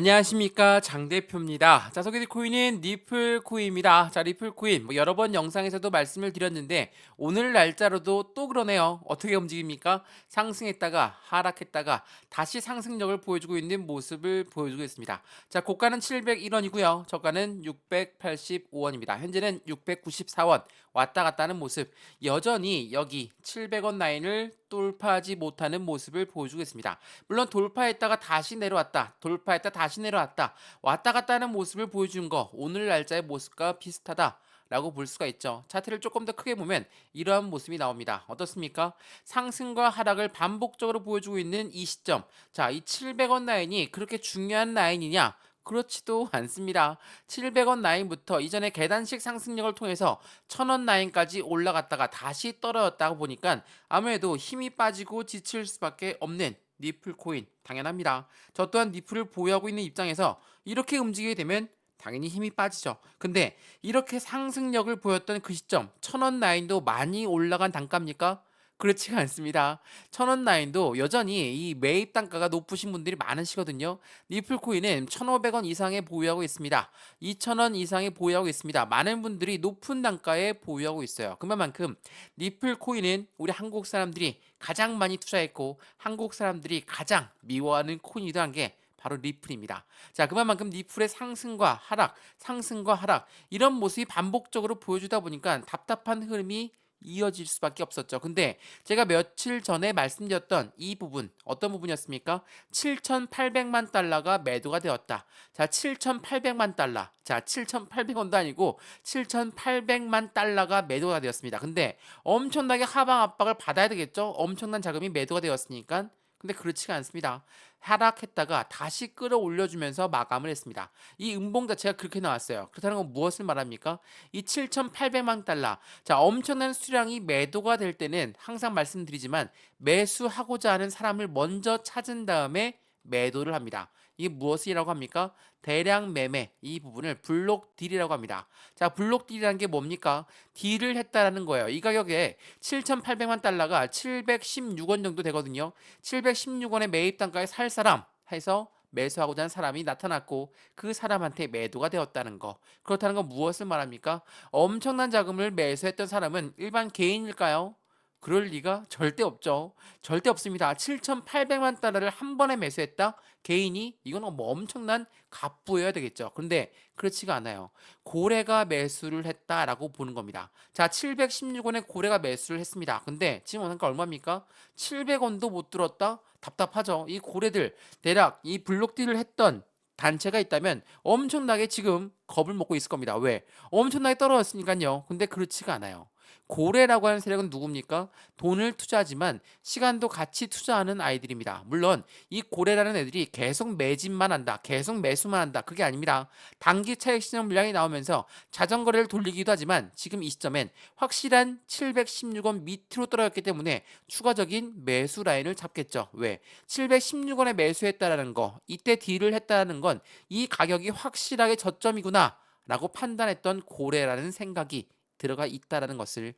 안녕하십니까, 장 대표입니다. 자, 소개될 코인은 리플코인입니다. 자, 리플코인 여러 번 영상에서도 말씀을 드렸는데 오늘 날짜로도 또 그러네요. 어떻게 움직입니까? 상승했다가 하락했다가 다시 상승력을 보여주고 있는 모습을 보여주고 있습니다. 자, 고가는 701원이고요. 저가는 685원입니다. 현재는 694원 왔다 갔다 하는 모습. 여전히 여기 700원 라인을 돌파하지 못하는 모습을 보여주고 있습니다. 물론 돌파했다가 다시 내려왔다. 돌파했다 다시 내려왔다. 왔다 갔다 하는 모습을 보여주는 거 오늘 날짜의 모습과 비슷하다. 라고 볼 수가 있죠. 차트를 조금 더 크게 보면 이러한 모습이 나옵니다. 어떻습니까? 상승과 하락을 반복적으로 보여주고 있는 이 시점. 자, 이 700원 라인이 그렇게 중요한 라인이냐? 그렇지도 않습니다. 700원 라인부터 이전에 계단식 상승력을 통해서 1000원 라인까지 올라갔다가 다시 떨어졌다고 보니까 아무래도 힘이 빠지고 지칠 수밖에 없는 리플 코인 당연합니다. 저 또한 리플을 보유하고 있는 입장에서 이렇게 움직이게 되면 당연히 힘이 빠지죠. 근데 이렇게 상승력을 보였던 그 시점 1000원 라인도 많이 올라간 단가입니까? 그렇지가 않습니다. 1000원 라인도 여전히 이 매입 단가가 높으신 분들이 많으시거든요. 리플 코인은 1500원 이상에 보유하고 있습니다. 2000원 이상에 보유하고 있습니다. 많은 분들이 높은 단가에 보유하고 있어요. 그만큼 리플 코인은 우리 한국 사람들이 가장 많이 투자했고 한국 사람들이 가장 미워하는 코인이기도 한 게 바로 리플입니다. 자, 그만큼 리플의 상승과 하락 이런 모습이 반복적으로 보여주다 보니까 답답한 흐름이 이어질 수밖에 없었죠. 근데 제가 며칠 전에 말씀드렸던 이 부분 어떤 부분이었습니까? 7,800만 달러가 매도가 되었다. 자, 7,800만 달러. 자, 7,800원도 아니고 7,800만 달러가 매도가 되었습니다. 근데 엄청나게 하방 압박을 받아야 되겠죠? 엄청난 자금이 매도가 되었으니까. 근데 그렇지가 않습니다. 하락했다가 다시 끌어올려주면서 마감을 했습니다. 이 음봉 자체가 그렇게 나왔어요. 그렇다는 건 무엇을 말합니까? 이 7,800만 달러. 자, 엄청난 수량이 매도가 될 때는 항상 말씀드리지만 매수하고자 하는 사람을 먼저 찾은 다음에 매도를 합니다. 이게 무엇이라고 합니까? 대량 매매 이 부분을 블록 딜이라고 합니다. 자, 블록 딜이라는 게 뭡니까? 딜을 했다라는 거예요. 이 가격에 7,800만 달러가 716원 정도 되거든요. 716원의 매입 단가에 살 사람 해서 매수하고자 하는 사람이 나타났고 그 사람한테 매도가 되었다는 거. 그렇다는 건 무엇을 말합니까? 엄청난 자금을 매수했던 사람은 일반 개인일까요? 그럴 리가 절대 없죠. 절대 없습니다. 7,800만 달러를 한 번에 매수했다? 개인이? 이건 뭐 엄청난 갑부여야 되겠죠. 그런데 그렇지가 않아요. 고래가 매수를 했다라고 보는 겁니다. 자, 716원에 고래가 매수를 했습니다. 근데 지금 원가 얼마입니까? 700원도 못 들었다? 답답하죠. 이 고래들 대략 이 블록딜을 했던 단체가 있다면 엄청나게 지금 겁을 먹고 있을 겁니다. 왜? 엄청나게 떨어졌으니까요. 근데 그렇지가 않아요. 고래라고 하는 세력은 누굽니까? 돈을 투자하지만 시간도 같이 투자하는 아이들입니다. 물론 이 고래라는 애들이 계속 매집만 한다, 계속 매수만 한다. 그게 아닙니다. 단기 차익 실현 물량이 나오면서 자전거래를 돌리기도 하지만 지금 이 시점엔 확실한 716원 밑으로 떨어졌기 때문에 추가적인 매수 라인을 잡겠죠. 왜? 716원에 매수했다라는 거, 이때 딜을 했다라는 건 이 가격이 확실하게 저점이구나 라고 판단했던 고래라는 생각이 들어가 있다라는 것을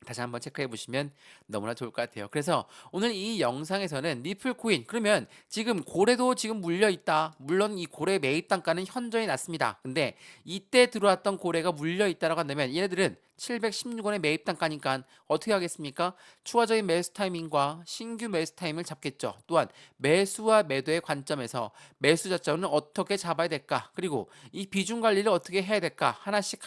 다시 한번 체크해 보시면 너무나 좋을 것 같아요. 그래서 오늘 이 영상에서는 리플 코인 그러면 지금 고래도 지금 물려 있다. 물론 이 고래 매입 단가는 현저히 낮습니다. 근데 이때 들어왔던 고래가 물려 있다라고 한다면 얘네들은 716원의 매입 단가니까 어떻게 하겠습니까? 추가적인 매수 타이밍과 신규 매수 타이밍을 잡겠죠. 또한 매수와 매도의 관점에서 매수 자점은 어떻게 잡아야 될까? 그리고 이 비중 관리를 어떻게 해야 될까? 하나씩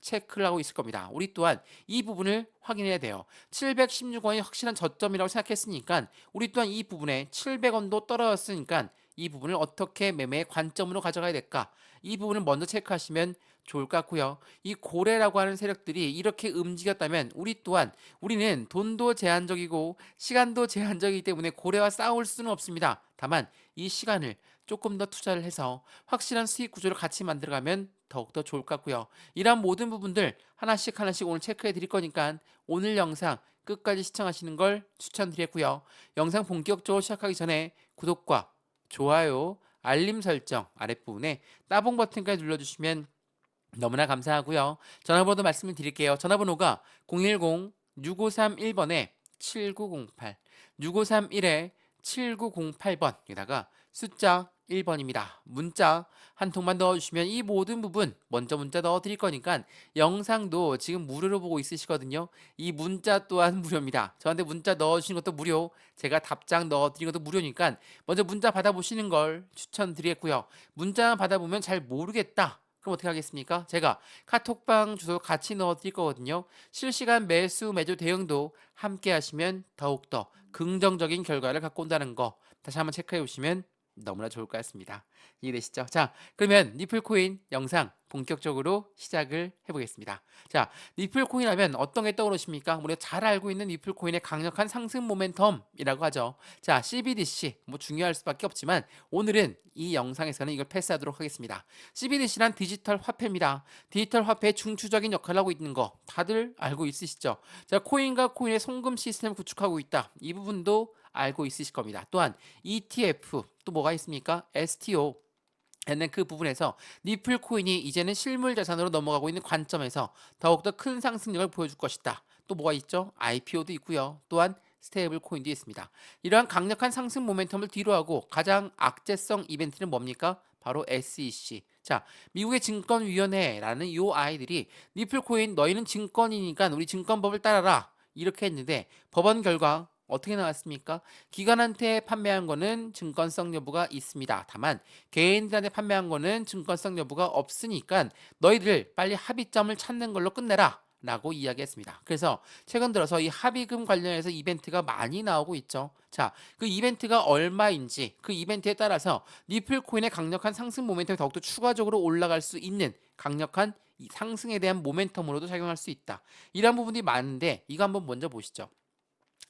체크를 하고 있을 겁니다. 우리 또한 이 부분을 확인해야 돼요. 716원이 확실한 저점이라고 생각했으니까 우리 또한 이 부분에 700원도 떨어졌으니까 이 부분을 어떻게 매매의 관점으로 가져가야 될까? 이 부분을 먼저 체크하시면 좋을 것 같고요. 이 고래라고 하는 세력들이 이렇게 움직였다면 우리는 돈도 제한적이고 시간도 제한적이기 때문에 고래와 싸울 수는 없습니다. 다만 이 시간을 조금 더 투자를 해서 확실한 수익 구조를 같이 만들어가면 더욱더 좋을 것 같고요. 이러한 모든 부분들 하나씩 오늘 체크해 드릴 거니까 오늘 영상 끝까지 시청하시는 걸 추천드리고요. 영상 본격적으로 시작하기 전에 구독과 좋아요, 알림 설정 아랫부분에 따봉 버튼까지 눌러주시면 너무나 감사하고요. 전화번호 말씀을 드릴게요. 전화번호가 010-6531번에 7908, 6531에 7908번에다가 숫자 1번입니다. 문자 한 통만 넣어주시면 이 모든 부분 먼저 문자 넣어드릴 거니까 영상도 지금 무료로 보고 있으시거든요. 이 문자 또한 무료입니다. 저한테 문자 넣어주시는 것도 무료, 제가 답장 넣어드리는 것도 무료니까 먼저 문자 받아보시는 걸 추천드리겠고요. 문자 받아보면 잘 모르겠다, 그럼 어떻게 하겠습니까? 제가 카톡방 주소 같이 넣어드릴 거거든요. 실시간 매수 매도 대응도 함께 하시면 더욱더 긍정적인 결과를 갖고 온다는 거 다시 한번 체크해 보시면 너무나 좋을 것 같습니다. 이해되시죠? 자, 그러면 니플코인 영상 본격적으로 시작을 해보겠습니다. 자, 니플코인 하면 어떤 게 떠오르십니까? 우리가 잘 알고 있는 니플코인의 강력한 상승 모멘텀이라고 하죠. 자, CBDC 뭐 중요할 수밖에 없지만 오늘은 이 영상에서는 이걸 패스하도록 하겠습니다. CBDC란 디지털 화폐입니다. 디지털 화폐의 중추적인 역할을 하고 있는 거 다들 알고 있으시죠? 자, 코인과 코인의 송금 시스템을 구축하고 있다. 이 부분도 알고 있으실 겁니다. 또한 ETF 또 뭐가 있습니까? STO 는 그 부분에서 니플 코인이 이제는 실물 자산으로 넘어가고 있는 관점에서 더욱더 큰 상승력을 보여줄 것이다. 또 뭐가 있죠? IPO도 있고요. 또한 스테이블 코인도 있습니다. 이러한 강력한 상승 모멘텀을 뒤로하고 가장 악재성 이벤트는 뭡니까? 바로 SEC. 자, 미국의 증권위원회라는 요 아이들이 니플 코인 너희는 증권이니까 우리 증권법을 따라라 이렇게 했는데 법원 결과 어떻게 나왔습니까? 기관한테 판매한 거는 증권성 여부가 있습니다. 다만 개인들한테 판매한 거는 증권성 여부가 없으니까 너희들 빨리 합의점을 찾는 걸로 끝내라 라고 이야기했습니다. 그래서 최근 들어서 이 합의금 관련해서 이벤트가 많이 나오고 있죠. 자, 그 이벤트가 얼마인지 그 이벤트에 따라서 니플코인의 강력한 상승 모멘텀이 더욱더 추가적으로 올라갈 수 있는 강력한 이 상승에 대한 모멘텀으로도 작용할 수 있다. 이런 부분이 많은데 이거 한번 먼저 보시죠.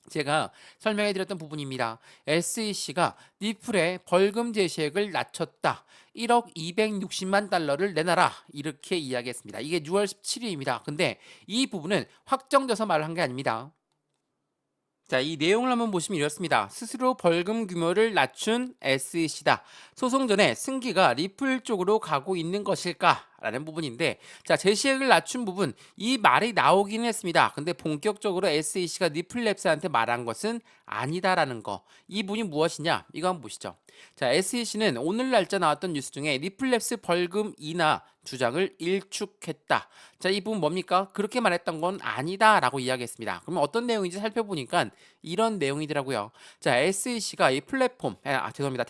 제가 설명해 드렸던 부분입니다. SEC가 니플의 벌금 제시액을 낮췄다. 1억 260만 달러를 내놔라. 이렇게 이야기했습니다. 이게 6월 17일입니다. 근데 이 부분은 확정져서 말을 한 게 아닙니다. 자, 이 내용을 한번 보시면 이렇습니다. 스스로 벌금 규모를 낮춘 SEC다. 소송 전에 승기가 리플 쪽으로 가고 있는 것일까? 라는 부분인데, 자, 제시액을 낮춘 부분, 이 말이 나오기는 했습니다. 근데 본격적으로 SEC가 리플랩스한테 말한 것은 아니다라는 거. 이 부분이 무엇이냐? 이거 한번 보시죠. 자, SEC는 오늘 날짜 나왔던 뉴스 중에 리플랩스 벌금 인하 주장을 일축했다. 자, 이 부분 뭡니까? 그렇게 말했던 건 아니다라고 이야기했습니다. 그러면 어떤 내용인지 살펴보니까 이런 내용이더라고요. 자, SEC가 이 플랫폼, 죄송합니다.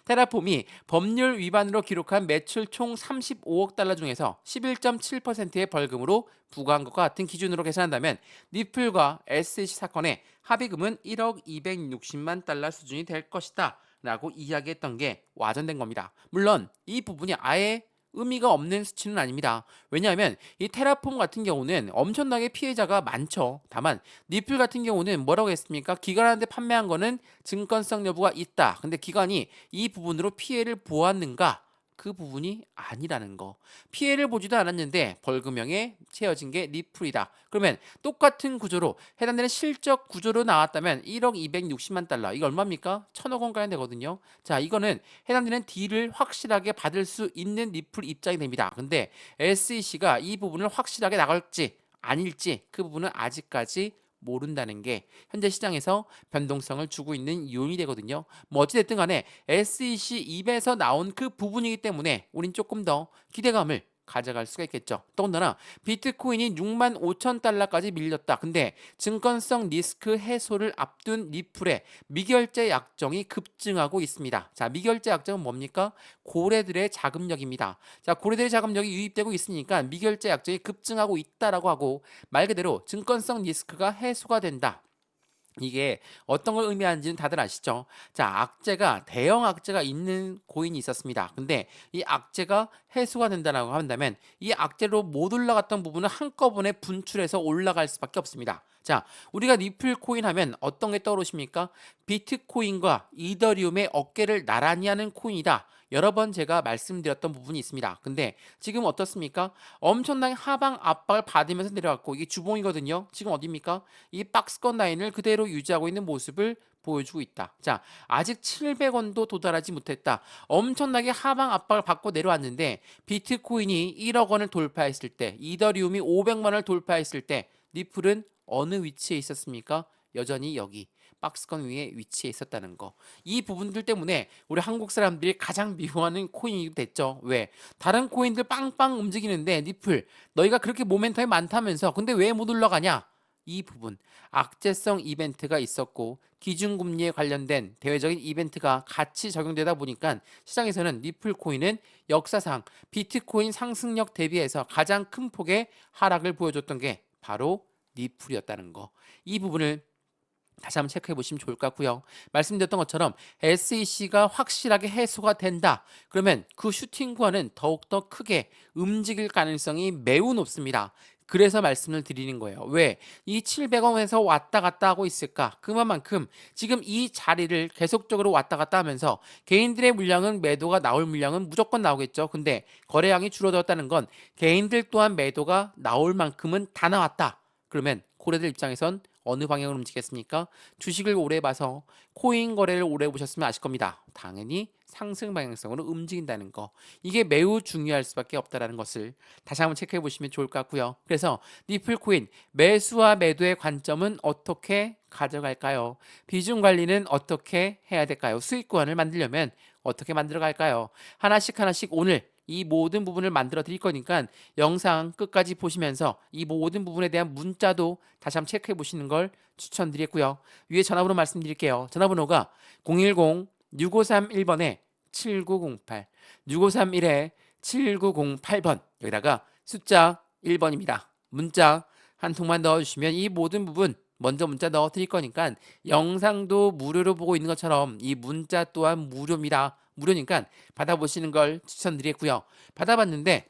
테라폼이 법률 위반으로 기록한 매출 총 35억 달러 중에서 11.7%의 벌금으로 부과한 것과 같은 기준으로 계산한다면 니플과 SEC 사건의 합의금은 1억 260만 달러 수준이 될 것이다 라고 이야기했던 게 와전된 겁니다. 물론 이 부분이 아예 의미가 없는 수치는 아닙니다. 왜냐하면 이 테라폼 같은 경우는 엄청나게 피해자가 많죠. 다만 니플 같은 경우는 뭐라고 했습니까? 기관한테 판매한 거는 증권성 여부가 있다. 근데 기관이 이 부분으로 피해를 보았는가? 그 부분이 아니라는 거. 피해를 보지도 않았는데 벌금형에 채워진 게 니플이다. 그러면 똑같은 구조로 해당되는 실적 구조로 나왔다면 1억 260만 달러. 이거 얼마입니까? 1,000억 원가량 되거든요. 자, 이거는 해당되는 딜을 확실하게 받을 수 있는 니플 입장이 됩니다. 근데 SEC가 이 부분을 확실하게 나갈지 아닐지 그 부분은 아직까지 모른다는 게 현재 시장에서 변동성을 주고 있는 요인이 되거든요. 뭐 어찌됐든 간에 SEC 입에서 나온 그 부분이기 때문에 우린 조금 더 기대감을 가져갈 수가 있겠죠. 더군다나 비트코인이 6만 5천 달러까지 밀렸다. 근데 증권성 리스크 해소를 앞둔 리플의 미결제 약정이 급증하고 있습니다. 자, 미결제 약정은 뭡니까? 고래들의 자금력입니다. 자, 고래들의 자금력이 유입되고 있으니까 미결제 약정이 급증하고 있다라고 하고 말 그대로 증권성 리스크가 해소가 된다. 이게 어떤 걸 의미하는지는 다들 아시죠? 자, 악재가 대형 악재가 있는 코인이 있었습니다. 근데 이 악재가 해소가 된다고 한다면 이 악재로 못 올라갔던 부분은 한꺼번에 분출해서 올라갈 수밖에 없습니다. 자, 우리가 니플 코인 하면 어떤 게 떠오르십니까? 비트코인과 이더리움의 어깨를 나란히 하는 코인이다. 여러 번 제가 말씀드렸던 부분이 있습니다. 근데 지금 어떻습니까? 엄청나게 하방 압박을 받으면서 내려왔고 이게 주봉이거든요. 지금 어디입니까? 이 박스권 라인을 그대로 유지하고 있는 모습을 보여주고 있다. 자, 아직 700원도 도달하지 못했다. 엄청나게 하방 압박을 받고 내려왔는데 비트코인이 1억 원을 돌파했을 때, 이더리움이 500만 원을 돌파했을 때 니플은 어느 위치에 있었습니까? 여전히 여기. 박스권 위에 위치해 있었다는 거. 이 부분들 때문에 우리 한국 사람들이 가장 미워하는 코인이 됐죠. 왜? 다른 코인들 빵빵 움직이는데 니플 너희가 그렇게 모멘텀이 많다면서 근데 왜 못 올라가냐? 이 부분 악재성 이벤트가 있었고 기준금리에 관련된 대외적인 이벤트가 같이 적용되다 보니까 시장에서는 니플 코인은 역사상 비트코인 상승력 대비해서 가장 큰 폭의 하락을 보여줬던 게 바로 니플이었다는 거. 이 부분을 다시 한번 체크해 보시면 좋을 것 같고요. 말씀드렸던 것처럼 SEC가 확실하게 해소가 된다. 그러면 그 슈팅 구간은 더욱더 크게 움직일 가능성이 매우 높습니다. 그래서 말씀을 드리는 거예요. 왜? 이 700원에서 왔다 갔다 하고 있을까? 그만큼 지금 이 자리를 계속적으로 왔다 갔다 하면서 개인들의 물량은 매도가 나올 물량은 무조건 나오겠죠. 근데 거래량이 줄어들었다는 건 개인들 또한 매도가 나올 만큼은 다 나왔다. 그러면 고래들 입장에선 어느 방향으로 움직이겠습니까? 주식을 오래 봐서 코인 거래를 오래 보셨으면 아실 겁니다. 당연히 상승 방향성으로 움직인다는 거. 이게 매우 중요할 수밖에 없다는 것을 다시 한번 체크해 보시면 좋을 것 같고요. 그래서 니플 코인 매수와 매도의 관점은 어떻게 가져갈까요? 비중 관리는 어떻게 해야 될까요? 수익 구간을 만들려면 어떻게 만들어 갈까요? 하나씩 오늘 이 모든 부분을 만들어 드릴 거니까 영상 끝까지 보시면서 이 모든 부분에 대한 문자도 다시 한번 체크해 보시는 걸 추천드리고요. 위에 전화번호 말씀드릴게요. 전화번호가 010-6531번에 7908, 6531에 7908번 여기다가 숫자 1번입니다. 문자 한 통만 넣어주시면 이 모든 부분 먼저 문자 넣어 드릴 거니까 영상도 무료로 보고 있는 것처럼 이 문자 또한 무료입니다. 무료니까 받아보시는 걸 추천드리고요. 받아봤는데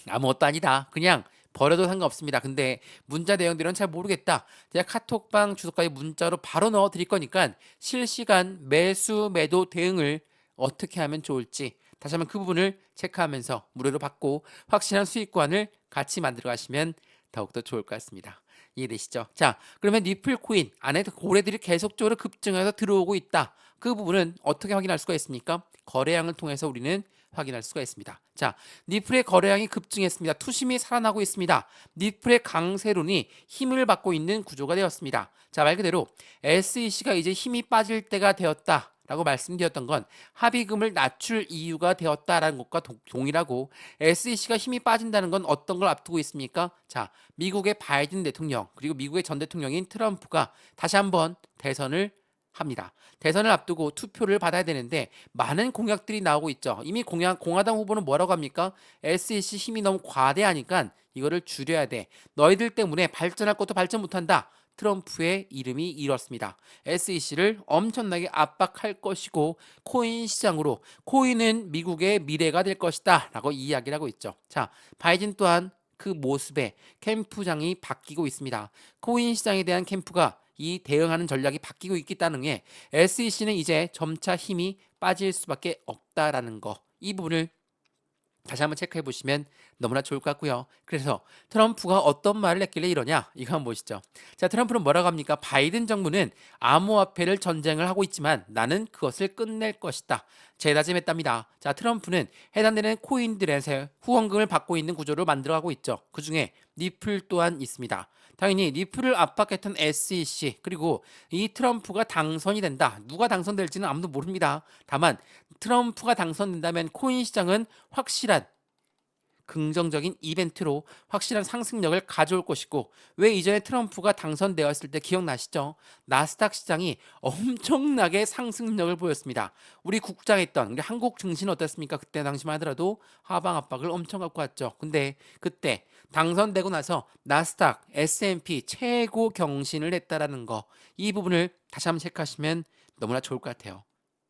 아무것도 아니다. 그냥 버려도 상관없습니다. 근데 문자 내용들은 잘 모르겠다. 제가 카톡방 주소까지 문자로 바로 넣어 드릴 거니까 실시간 매수 매도 대응을 어떻게 하면 좋을지 다시 한번 그 부분을 체크하면서 무료로 받고 확실한 수익관을 같이 만들어 가시면 더욱더 좋을 것 같습니다. 이해되시죠? 자, 그러면 니플 코인 안에 고래들이 계속적으로 급증해서 들어오고 있다. 그 부분은 어떻게 확인할 수가 있습니까? 거래량을 통해서 우리는 확인할 수가 있습니다. 자, 니플의 거래량이 급증했습니다. 투심이 살아나고 있습니다. 니플의 강세론이 힘을 받고 있는 구조가 되었습니다. 자, 말 그대로 SEC가 이제 힘이 빠질 때가 되었다. 라고 말씀드렸던 건 합의금을 낮출 이유가 되었다라는 것과 동일하고 SEC가 힘이 빠진다는 건 어떤 걸 앞두고 있습니까? 자, 미국의 바이든 대통령 그리고 미국의 전 대통령인 트럼프가 다시 한번 대선을 합니다. 대선을 앞두고 투표를 받아야 되는데 많은 공약들이 나오고 있죠. 이미 공화당 후보는 뭐라고 합니까? SEC 힘이 너무 과대하니까 이거를 줄여야 돼. 너희들 때문에 발전할 것도 발전 못한다. 트럼프의 이름이 이렇습니다. SEC를 엄청나게 압박할 것이고 코인 시장으로 코인은 미국의 미래가 될 것이다 라고 이야기를 하고 있죠. 자, 바이든 또한 그 모습에 캠프장이 바뀌고 있습니다. 코인 시장에 대한 캠프가 이 대응하는 전략이 바뀌고 있다는 게 SEC는 이제 점차 힘이 빠질 수밖에 없다라는 거. 이 부분을 다시 한번 체크해 보시면 너무나 좋을 것 같고요. 그래서 트럼프가 어떤 말을 했길래 이러냐? 이거 한번 보시죠. 자, 트럼프는 뭐라고 합니까? 바이든 정부는 암호화폐를 전쟁을 하고 있지만 나는 그것을 끝낼 것이다. 재다짐했답니다. 자, 트럼프는 해당되는 코인들에서 후원금을 받고 있는 구조를 만들어가고 있죠. 그중에 니플 또한 있습니다. 당연히 니플을 압박했던 SEC 그리고 이 트럼프가 당선이 된다. 누가 당선될지는 아무도 모릅니다. 다만 트럼프가 당선된다면 코인 시장은 확실한 긍정적인 이벤트로 확실한 상승력을 가져올 것이고 왜 이전에 트럼프가 당선되었을 때 기억나시죠? 나스닥 시장이 엄청나게 상승력을 보였습니다. 우리 국장했던 우리 한국 증시는 어땠습니까? 그때 당시만 하더라도 하방 압박을 엄청 갖고 왔죠. 근데 그때 당선되고 나서 나스닥, S&P 최고 경신을 했다라는 거 이 부분을 다시 한번 체크하시면 너무나 좋을 것 같아요.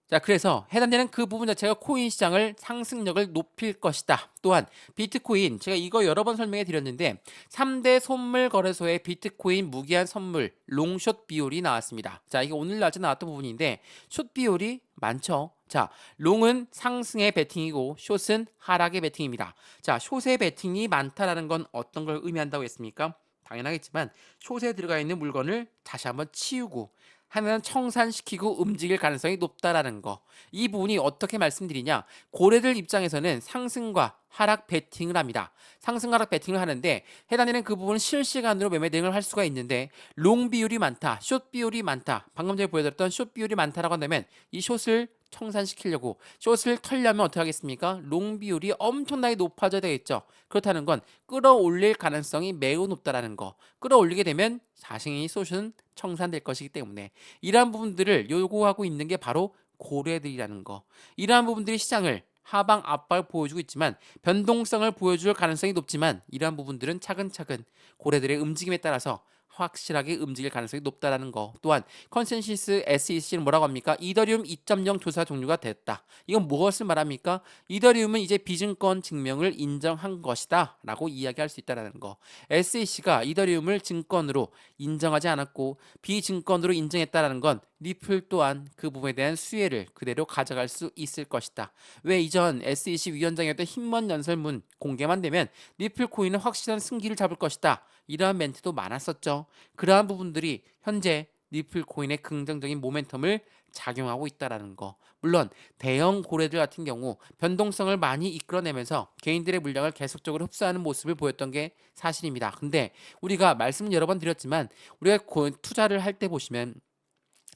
자, 그래서 해당되는 그 부분 자체가 코인 시장을 상승력을 높일 것이다. 또한 비트코인 제가 이거 여러 번 설명해 드렸는데 3대 선물 거래소의 비트코인 무기한 선물 롱숏 비율이 나왔습니다. 자, 이게 오늘 낮에 나왔던 부분인데 숏 비율이 많죠. 자, 롱은 상승의 베팅이고 숏은 하락의 베팅입니다. 자, 숏의 베팅이 많다라는 건 어떤 걸 의미한다고 했습니까? 당연하겠지만 숏에 들어가 있는 물건을 다시 한번 치우고 하나는 청산시키고 움직일 가능성이 높다라는 거. 이 부분이 어떻게 말씀드리냐? 고래들 입장에서는 상승과 하락 베팅을 합니다. 상승 하락 베팅을 하는데 해당되는 그 부분은 실시간으로 매매 대응을 할 수가 있는데 롱 비율이 많다, 숏 비율이 많다. 방금 전에 보여드렸던 숏 비율이 많다라고 한다면 이 숏을 청산시키려고 숏을 털려면 어떻게 하겠습니까? 롱 비율이 엄청나게 높아져야 되겠죠. 그렇다는 건 끌어올릴 가능성이 매우 높다라는 거. 끌어올리게 되면 자신이 숏은 청산될 것이기 때문에 이러한 부분들을 요구하고 있는 게 바로 고래들이라는 거. 이러한 부분들이 시장을 하방 압박을 보여주고 있지만 변동성을 보여줄 가능성이 높지만 이러한 부분들은 차근차근 고래들의 움직임에 따라서 확실하게 움직일 가능성이 높다라는 거. 또한 컨센시스 SEC는 뭐라고 합니까? 이더리움 2.0 조사 종료가 됐다. 이건 무엇을 말합니까? 이더리움은 이제 비증권 증명을 인정한 것이다 라고 이야기할 수 있다는 거. SEC가 이더리움을 증권으로 인정하지 않았고 비증권으로 인정했다는 건 리플 또한 그 부분에 대한 수혜를 그대로 가져갈 수 있을 것이다. 왜 이전 SEC 위원장이었던 힘먼 연설문 공개만 되면 리플 코인은 확실한 승기를 잡을 것이다. 이러한 멘트도 많았었죠. 그러한 부분들이 현재 리플 코인의 긍정적인 모멘텀을 작용하고 있다라는 거. 물론 대형 고래들 같은 경우 변동성을 많이 이끌어내면서 개인들의 물량을 계속적으로 흡수하는 모습을 보였던 게 사실입니다. 근데 우리가 말씀을 여러 번 드렸지만 우리가 투자를 할 때 보시면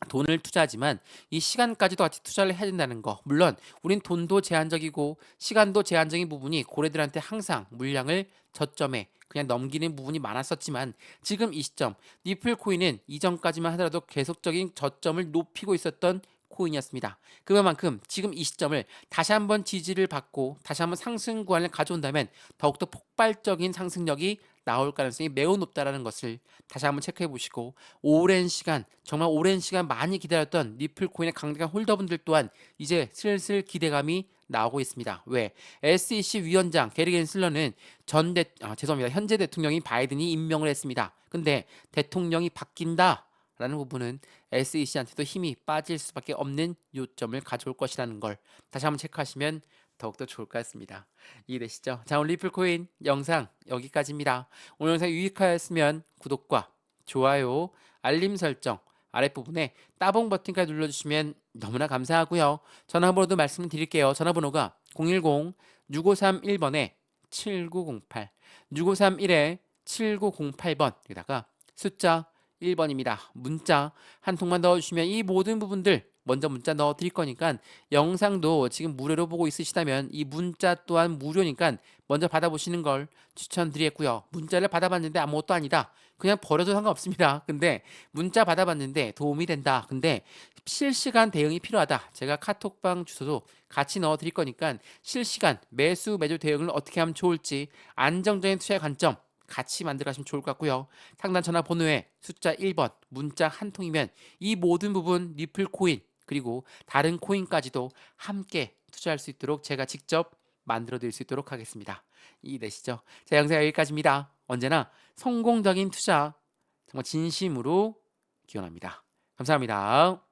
돈을 투자하지만 이 시간까지도 같이 투자를 해야 된다는 거. 물론 우린 돈도 제한적이고 시간도 제한적인 부분이 고래들한테 항상 물량을 저점에 그냥 넘기는 부분이 많았었지만 지금 이 시점 니플 코인은 이전까지만 하더라도 계속적인 저점을 높이고 있었던 코인이었습니다. 그만큼 지금 이 시점을 다시 한번 지지를 받고 다시 한번 상승 구간을 가져온다면 더욱더 폭발적인 상승력이 나올 가능성이 매우 높다라는 것을 다시 한번 체크해 보시고 오랜 시간 정말 오랜 시간 많이 기다렸던 리플 코인의 강력한 홀더분들 또한 이제 슬슬 기대감이 나오고 있습니다. 왜? SEC 위원장 게리 겐슬러는 죄송합니다. 현재 대통령인 바이든이 임명을 했습니다. 근데 대통령이 바뀐다 라는 부분은 SEC한테도 힘이 빠질 수밖에 없는 요점을 가져올 것이라는 걸 다시 한번 체크하시면 더욱더 좋을 것 같습니다. 이해되시죠? 자, 오늘 리플코인 영상 여기까지입니다. 오늘 영상 유익하였으면 구독과 좋아요, 알림 설정 아랫부분에 따봉 버튼까지 눌러주시면 너무나 감사하고요. 전화번호도 말씀드릴게요. 전화번호가 010-6531번에 7908 6531에 7908번 여기다가 숫자 1번입니다. 문자 한 통만 넣어주시면 이 모든 부분들 먼저 문자 넣어 드릴 거니까 영상도 지금 무료로 보고 있으시다면 이 문자 또한 무료니까 먼저 받아보시는 걸 추천드리겠고요. 문자를 받아봤는데 아무것도 아니다. 그냥 버려도 상관없습니다. 근데 문자 받아봤는데 도움이 된다. 근데 실시간 대응이 필요하다. 제가 카톡방 주소도 같이 넣어 드릴 거니까 실시간 매수 매도 대응을 어떻게 하면 좋을지 안정적인 투자의 관점 같이 만들어 가시면 좋을 것 같고요. 상단 전화번호에 숫자 1번 문자 한 통이면 이 모든 부분 리플 코인 그리고 다른 코인까지도 함께 투자할 수 있도록 제가 직접 만들어 드릴 수 있도록 하겠습니다. 이해되시죠? 자, 영상 여기까지입니다. 언제나 성공적인 투자 정말 진심으로 기원합니다. 감사합니다.